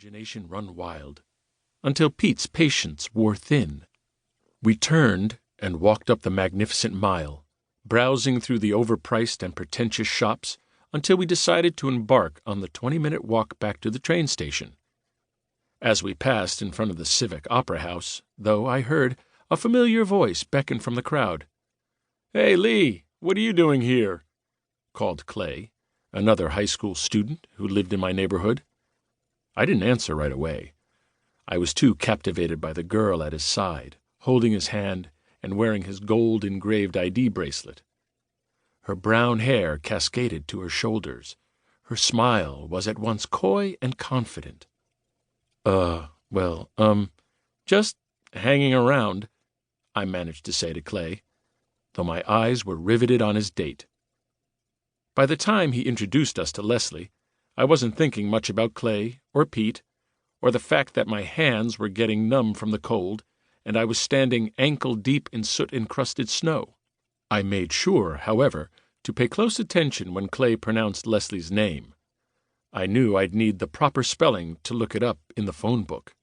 imagination run wild, until Pete's patience wore thin. We turned and walked up the magnificent mile, browsing through the overpriced and pretentious shops until we decided to embark on the 20-minute walk back to the train station. As we passed in front of the Civic Opera House, though, I heard a familiar voice beckon from the crowd. "Hey, Lee, what are you doing here?" called Clay, another high school student who lived in my neighborhood. I didn't answer right away. I was too captivated by the girl at his side, holding his hand and wearing his gold-engraved ID bracelet. Her brown hair cascaded to her shoulders. Her smile was at once coy and confident. Just hanging around," I managed to say to Clay, though my eyes were riveted on his date. By the time he introduced us to Leslie, I wasn't thinking much about Clay or Pete, or the fact that my hands were getting numb from the cold, and I was standing ankle-deep in soot-encrusted snow. I made sure, however, to pay close attention when Clay pronounced Leslie's name. I knew I'd need the proper spelling to look it up in the phone book.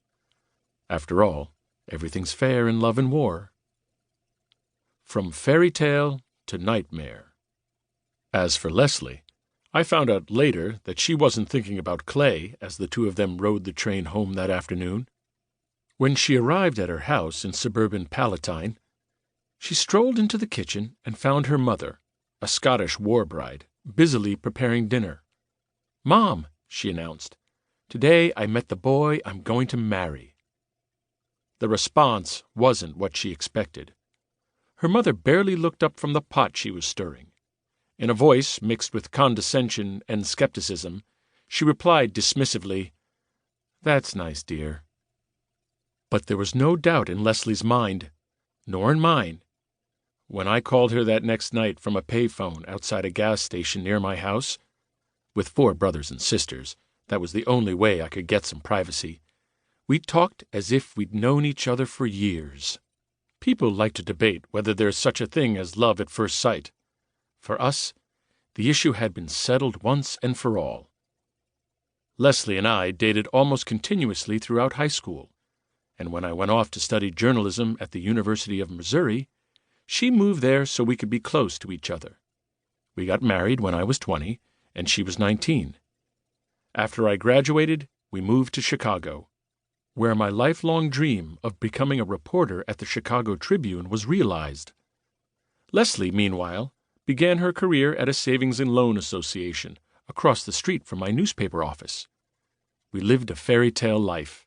After all, everything's fair in love and war. From fairy tale to nightmare. As for Leslie, I found out later that she wasn't thinking about Clay as the two of them rode the train home that afternoon. When she arrived at her house in suburban Palatine, she strolled into the kitchen and found her mother, a Scottish war bride, busily preparing dinner. "Mom," she announced, "today I met the boy I'm going to marry." The response wasn't what she expected. Her mother barely looked up from the pot she was stirring. In a voice mixed with condescension and skepticism, she replied dismissively, "That's nice, dear." But there was no doubt in Leslie's mind, nor in mine. When I called her that next night from a payphone outside a gas station near my house, with 4 brothers and sisters, that was the only way I could get some privacy, we talked as if we'd known each other for years. People like to debate whether there's such a thing as love at first sight. For us, the issue had been settled once and for all. Leslie and I dated almost continuously throughout high school, and when I went off to study journalism at the University of Missouri, she moved there so we could be close to each other. We got married when I was 20, and she was 19. After I graduated, we moved to Chicago, where my lifelong dream of becoming a reporter at the Chicago Tribune was realized. Leslie, meanwhile, began her career at a savings and loan association across the street from my newspaper office. We lived a fairy tale life.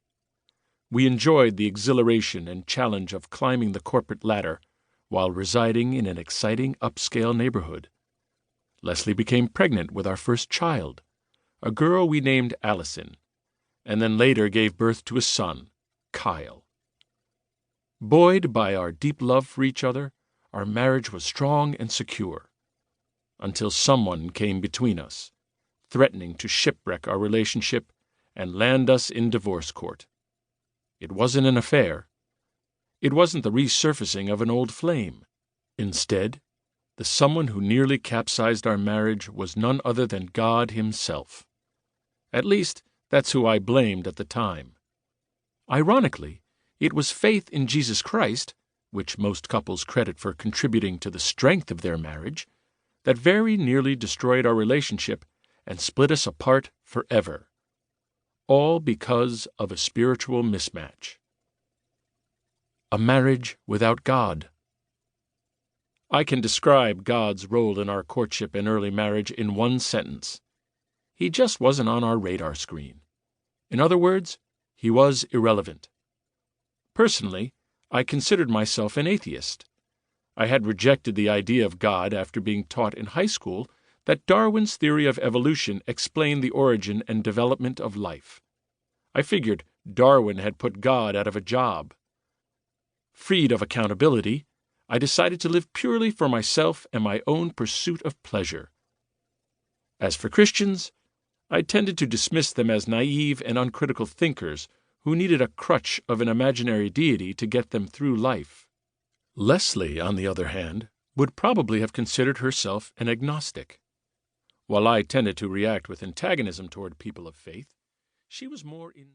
We enjoyed the exhilaration and challenge of climbing the corporate ladder while residing in an exciting upscale neighborhood. Leslie became pregnant with our first child, a girl we named Allison, and then later gave birth to a son, Kyle. Buoyed by our deep love for each other, our marriage was strong and secure, until someone came between us, threatening to shipwreck our relationship and land us in divorce court. It wasn't an affair. It wasn't the resurfacing of an old flame. Instead, the someone who nearly capsized our marriage was none other than God Himself. At least, that's who I blamed at the time. Ironically, it was faith in Jesus Christ, which most couples credit for contributing to the strength of their marriage, that very nearly destroyed our relationship and split us apart forever. All because of a spiritual mismatch. A marriage without God. I can describe God's role in our courtship and early marriage in one sentence. He just wasn't on our radar screen. In other words, he was irrelevant. Personally, I considered myself an atheist. I had rejected the idea of God after being taught in high school that Darwin's theory of evolution explained the origin and development of life. I figured Darwin had put God out of a job. Freed of accountability, I decided to live purely for myself and my own pursuit of pleasure. As for Christians, I tended to dismiss them as naive and uncritical thinkers who needed a crutch of an imaginary deity to get them through life. Leslie, on the other hand, would probably have considered herself an agnostic. While I tended to react with antagonism toward people of faith, she was more in